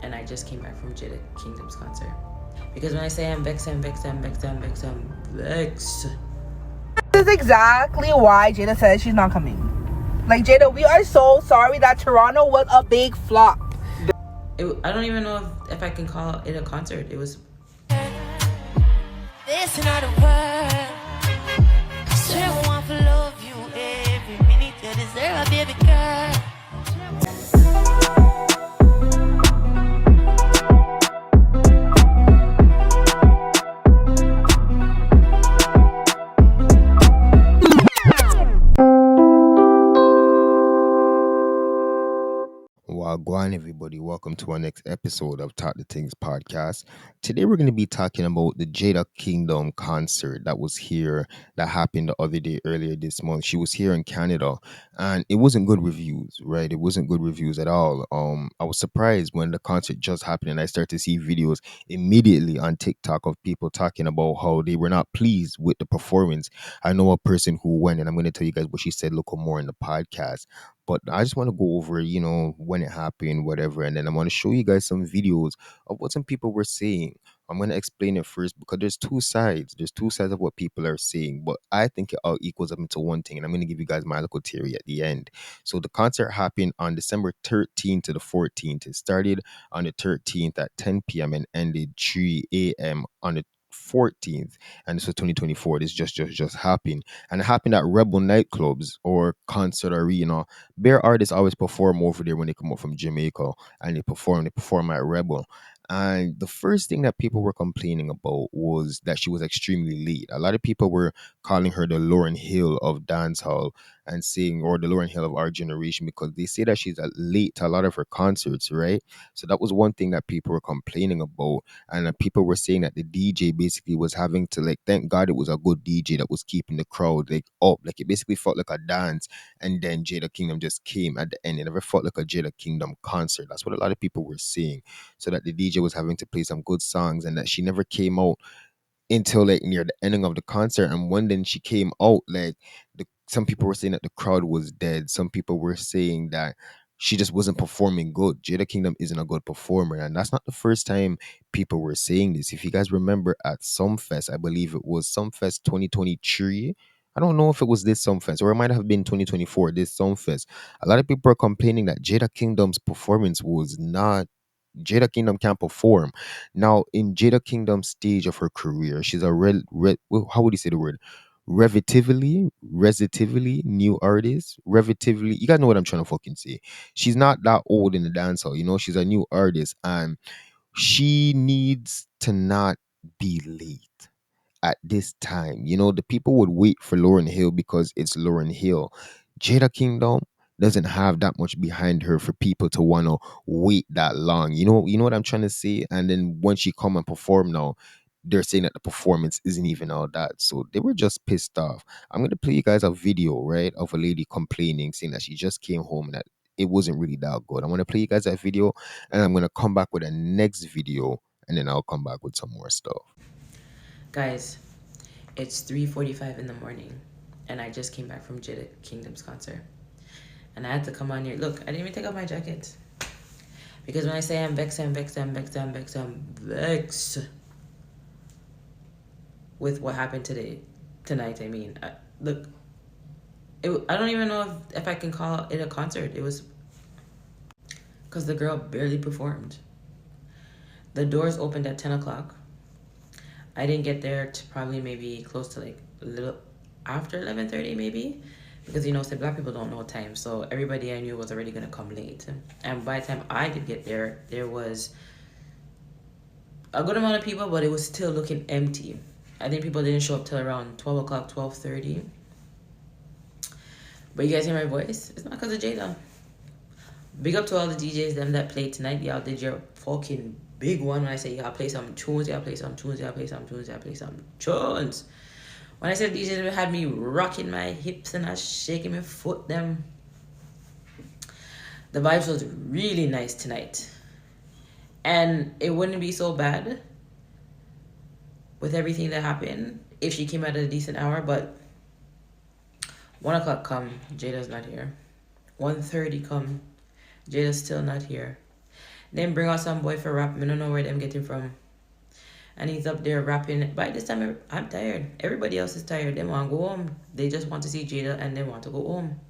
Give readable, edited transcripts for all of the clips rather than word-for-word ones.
and I just came back from Jada Kingdom's concert. Because when I say I'm vexed, I'm vexed, I'm vexed, I'm vexed, I'm vexed. This is exactly why Jada says she's not coming. Like, Jada, we are so sorry that Toronto was a big flop. I don't even know if I can call it a concert. It was. This not a word. Still want to love you every minute. You deserve a baby girl. Wagwan, everybody. Welcome to our next episode of Talk the Things podcast. Today, we're going to be talking about the Jada Kingdom concert that was here, that happened the other day, earlier this month. She was here in Canada, and it wasn't good reviews, right? It wasn't good reviews at all. I was surprised when the concert just happened, and I started to see videos immediately on TikTok of people talking about how they were not pleased with the performance. I know a person who went, and I'm going to tell you guys what she said a little more in the podcast. But I just want to go over, when it happened, whatever. And then I want to show you guys some videos of what some people were saying. I'm going to explain it first because there's two sides. There's two sides of what people are saying. But I think it all equals up into one thing. And I'm going to give you guys my little theory at the end. So the concert happened on December 13th to the 14th. It started on the 13th at 10 p.m. and ended 3 a.m. on the 14th. And this was 2024. This just happened. And it happened at Rebel nightclubs or concert arena. Bear artists always perform over there when they come up from Jamaica, and they perform at Rebel. And the first thing that people were complaining about was that she was extremely late. A lot of people were calling her the Lauryn Hill of dancehall and saying, or the Lauryn Hill of our generation, because they say that she's late to a lot of her concerts, right? So that was one thing that people were complaining about. And people were saying that the DJ basically was having to, like, thank God it was a good DJ that was keeping the crowd like up. Like, it basically felt like a dance, and then Jada Kingdom just came at the end. It never felt like a Jada Kingdom concert. That's what a lot of people were saying. So that the DJ was having to play some good songs, and that she never came out until like near the ending of the concert. And when then she came out, like, some people were saying that the crowd was dead. Some people were saying that she just wasn't performing good. Jada Kingdom isn't a good performer, and that's not the first time people were saying this. If you guys remember at Sumfest, I believe it was Sumfest 2023. I don't know if it was this Sumfest or it might have been 2024, this Sumfest. A lot of people are complaining that Jada Kingdom's performance was not. Jada Kingdom can't perform. Now, in Jada Kingdom's stage of her career, she's a how would you say the word? Relatively new artist. Relatively, you guys know what I'm trying to fucking say. She's not that old in the dancehall, she's a new artist, and she needs to not be late at this time. The people would wait for Lauryn Hill because it's Lauryn Hill. Jada Kingdom doesn't have that much behind her for people to want to wait that long. You know what I'm trying to say? And then when she come and perform now, they're saying that the performance isn't even all that. So they were just pissed off. I'm going to play you guys a video, right, of a lady complaining, saying that she just came home and that it wasn't really that good. I'm going to play you guys that video, and I'm going to come back with a next video, and then I'll come back with some more stuff. Guys, it's 3:45 in the morning, and I just came back from Jada Kingdom's concert. And I had to come on here. Look, I didn't even take off my jacket. Because when I say I'm vexed, I'm vexed, I'm vexed, I'm vexed, I'm vexed with what happened tonight, I mean. Look, I don't even know if I can call it a concert. It was because the girl barely performed. The doors opened at 10 o'clock. I didn't get there to probably maybe close to like a little after 11:30 maybe. Because, say black people don't know time. So everybody I knew was already going to come late. And by the time I did get there, there was a good amount of people, but it was still looking empty. I think people didn't show up till around 12 o'clock, 12:30. But you guys hear my voice? It's not because of Jada. Big up to all the DJs, them that played tonight. Y'all did your fucking big one. When I say y'all play some tunes, y'all play some tunes, y'all play some tunes, y'all play some tunes. When I said DJs had me rocking my hips and I shaking my foot, them. The vibes was really nice tonight. And it wouldn't be so bad with everything that happened if she came at a decent hour, but 1 o'clock come, Jada's not here. 1:30 come, Jada's still not here. Then bring out some boy for rap. I don't know where them get him from. And he's up there rapping. By this time, I'm tired. Everybody else is tired. They want to go home. They just want to see Jada and they want to go home.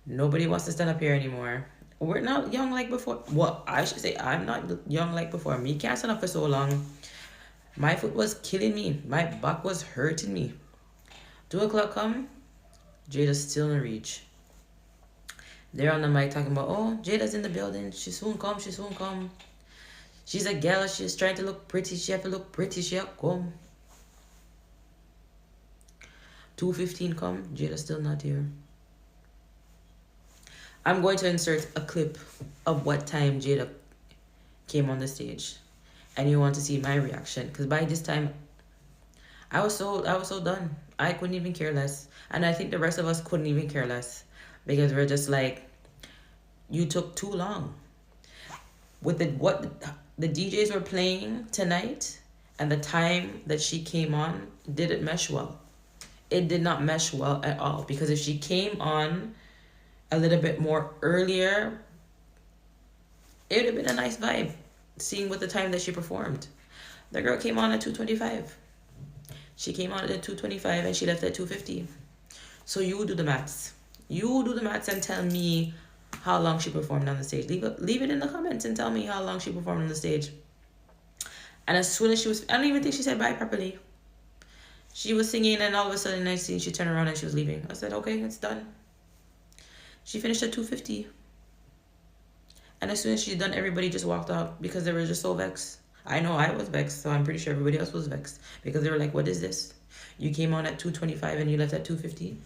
Nobody wants to stand up here anymore. We're not young like before. Well, I should say I'm not young like before. Me can't stand up for so long. My foot was killing me. My back was hurting me. 2 o'clock come. Jada's still in reach. They're on the mic talking about, oh, Jada's in the building. She soon come. She soon come. She's a gal. She's trying to look pretty. She have to look pretty. She have to come. 2:15 come. Jada's still not here. I'm going to insert a clip of what time Jada came on the stage. And you want to see my reaction. Because by this time, I was so done. I couldn't even care less. And I think the rest of us couldn't even care less. Because we're just like, you took too long. With what the DJs were playing tonight and the time that she came on, didn't mesh well. It did not mesh well at all. Because if she came on a little bit more earlier, it would have been a nice vibe. Seeing with the time that she performed. The girl came on at 2:25. She came on at 2:25 and she left at 2:50. So you do the maths. You do the maths and tell me how long she performed on the stage. Leave it in the comments and tell me how long she performed on the stage. And as soon as she was, I don't even think she said bye properly. She was singing and all of a sudden I see she turned around and she was leaving. I said, okay, it's done. She finished at 2:50. And as soon as she's done, everybody just walked out because they were just so vexed. I know I was vexed, so I'm pretty sure everybody else was vexed. Because they were like, what is this? You came on at 2:25 and you left at 2:50.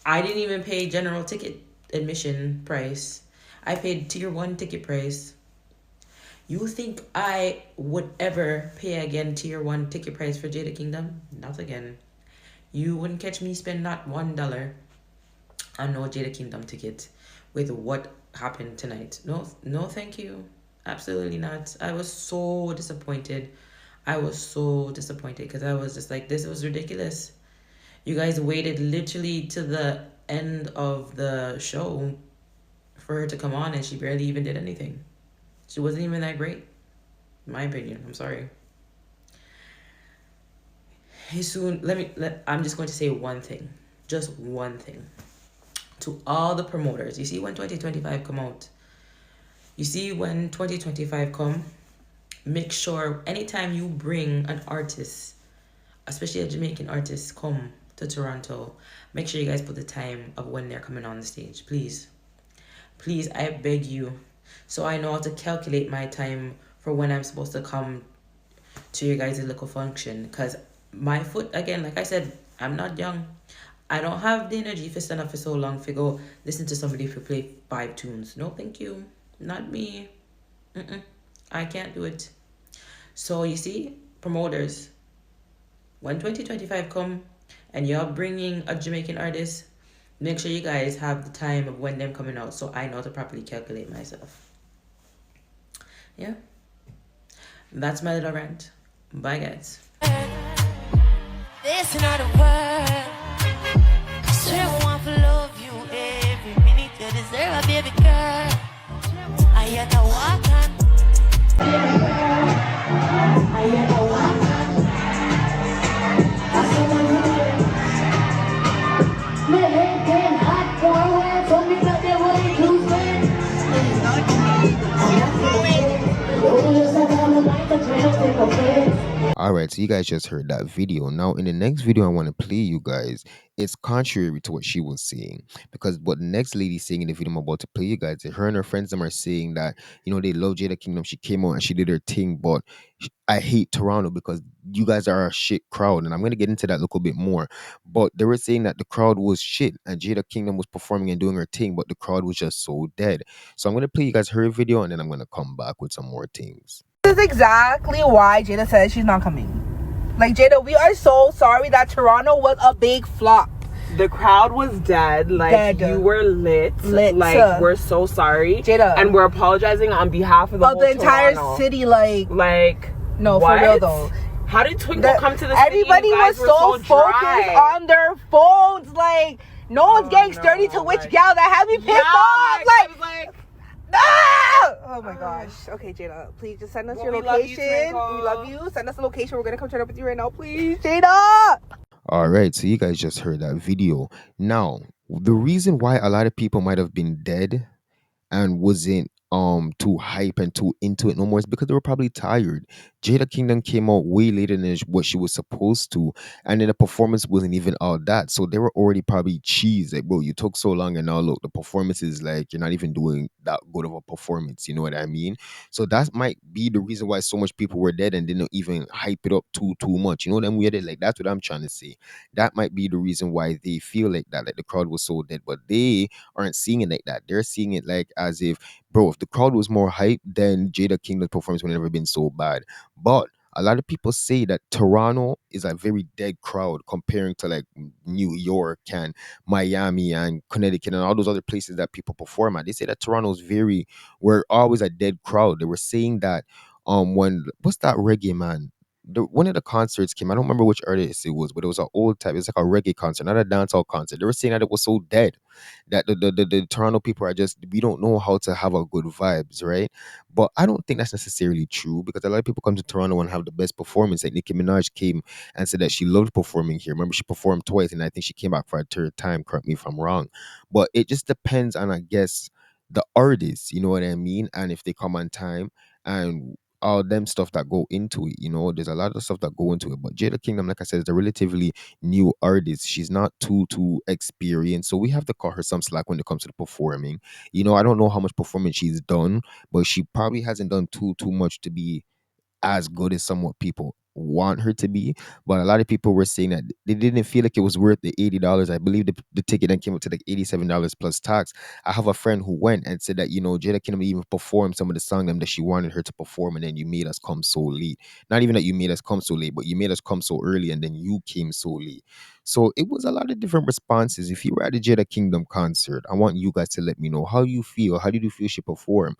I didn't even pay general ticket admission price. I paid tier 1 ticket price. You think I would ever pay again tier 1 ticket price for Jada Kingdom? Not again. You wouldn't catch me spend not $1 on no Jada Kingdom ticket with what happened tonight. No, thank you. Absolutely not. I was so disappointed. Because I was just like, this was ridiculous. You guys waited literally to the end of the show for her to come on and she barely even did anything. She wasn't even that great. In my opinion. I'm sorry. I'm just going to say one thing. Just one thing. To all the promoters. You see when 2025 come out. You see when 2025 come. Make sure anytime you bring an artist, especially a Jamaican artist, come to Toronto, make sure you guys put the time of when they're coming on the stage. Please. Please, I beg you. So I know how to calculate my time for when I'm supposed to come to your guys' little function. Because my foot, again, like I said, I'm not young. I don't have the energy for stand up for so long to go listen to somebody who play 5 tunes. No, thank you. Not me. I can't do it. So you see, promoters, when 2025 come and you're bringing a Jamaican artist, make sure you guys have the time of when them coming out so I know to properly calculate myself. Yeah. That's my little rant. Bye, guys. This another world. Swear I want to love you every minute. You deserve a baby girl. I had to walk on. I had to walk on. My head getting hot forward. Told me that they wouldn't lose it. Alright, so you guys just heard that video. Now, in the next video I want to play you guys, it's contrary to what she was saying. Because what the next lady saying in the video I'm about to play you guys, her and her friends them are saying that, you know, they love Jada Kingdom. She came out and she did her thing, but I hate Toronto because you guys are a shit crowd. And I'm going to get into that a little bit more. But they were saying that the crowd was shit and Jada Kingdom was performing and doing her thing, but the crowd was just so dead. So I'm going to play you guys her video and then I'm going to come back with some more things. This is exactly why Jada says she's not coming. Like, Jada, we are so sorry that Toronto was a big flop. The crowd was dead. Like, Dead. you were lit. Lit. Like, we're so sorry. Jada. And we're apologizing on behalf of the whole entire Toronto. city. Like, no, what? For real though. How did Twinkle come to the city? Everybody was so focused on their phones. Like, no one's getting sturdy to which gal that had me pissed off. I was like, Oh my gosh. Okay, Jada, please just send us Well, your we love you, location. Twinkle. We love you. Send us the location. We're gonna come turn up with you right now, please, Jada. All right, so you guys just heard that video. Now, the reason why a lot of people might have been dead and wasn't too hype and too into it no more is because they were probably tired. Jada Kingdom came out way later than what she was supposed to, and then the performance wasn't even all that. So they were already probably cheesed. Like, bro, you took so long, and now look, the performance is like you're not even doing that good of a performance. You know what I mean? So that might be the reason why so much people were dead and didn't even hype it up too much. You know what I'm weird? Like that's what I'm trying to say. That might be the reason why they feel like that, like the crowd was so dead, but they aren't seeing it like that. They're seeing it like as if, bro, if the crowd was more hype, then Jada Kingdom's performance would never been so bad. But a lot of people say that Toronto is a very dead crowd comparing to like New York and Miami and Connecticut and all those other places that people perform at. They say that Toronto's we're always a dead crowd. They were saying that when what's that reggae man? One of the concerts came. I don't remember which artist it was, but it was an old type. It's like a reggae concert, not a dancehall concert. They were saying that it was so dead that the Toronto people are just we don't know how to have a good vibes, right? But I don't think that's necessarily true because a lot of people come to Toronto and have the best performance. Like Nicki Minaj came and said that she loved performing here. Remember, she performed twice, and I think she came back for a third time. Correct me if I'm wrong, but it just depends on, I guess, the artists. You know what I mean? And if they come on time and all them stuff that go into it, there's a lot of stuff that go into it. But Jada Kingdom, like I said, is a relatively new artist. She's not too experienced, so we have to cut her some slack when it comes to the performing. I don't know how much performance she's done, but she probably hasn't done too much to be as good as somewhat people want her to be. But a lot of people were saying that they didn't feel like it was worth the $80. I believe the ticket then came up to like $87 plus tax. I have a friend who went and said that, Jada Kingdom even performed some of the song them that she wanted her to perform, and then you made us come so late. Not even that you made us come so late, but you made us come so early and then you came so late. So it was a lot of different responses. If you were at a Jada Kingdom concert, I want you guys to let me know how you feel. How did you feel she performed?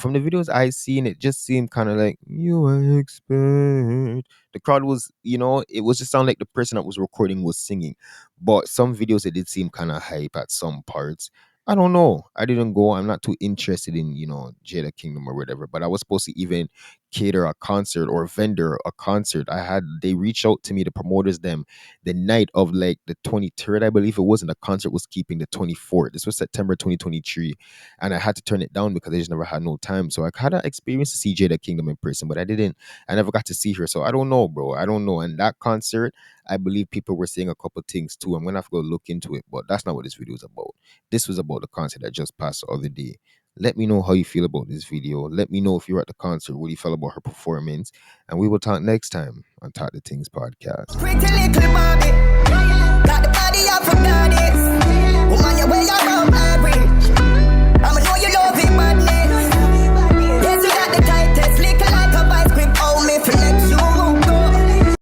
From the videos I seen, it just seemed kind of like you expect. The crowd was, it was just sound like the person that was recording was singing. But some videos it did seem kind of hype at some parts. I don't know. I didn't go. I'm not too interested in, Jada Kingdom or whatever. But I was supposed to even cater a concert or vendor a concert. They reached out to me, the promoters, them, the night of like the 23rd, I believe it was, and the concert was keeping the 24th. This was September 2023, and I had to turn it down because I just never had no time. So I had an experience to see Jada Kingdom in person, but I never got to see her. So I don't know, bro. I don't know. And that concert, I believe people were saying a couple things too. I'm gonna have to go look into it, but that's not what this video is about. This was about the concert that just passed the other day. Let me know how you feel about this video. Let me know if you're at the concert, what you felt about her performance, and we will talk next time on Talk the Things podcast. Pretty little Barbie, got the body of a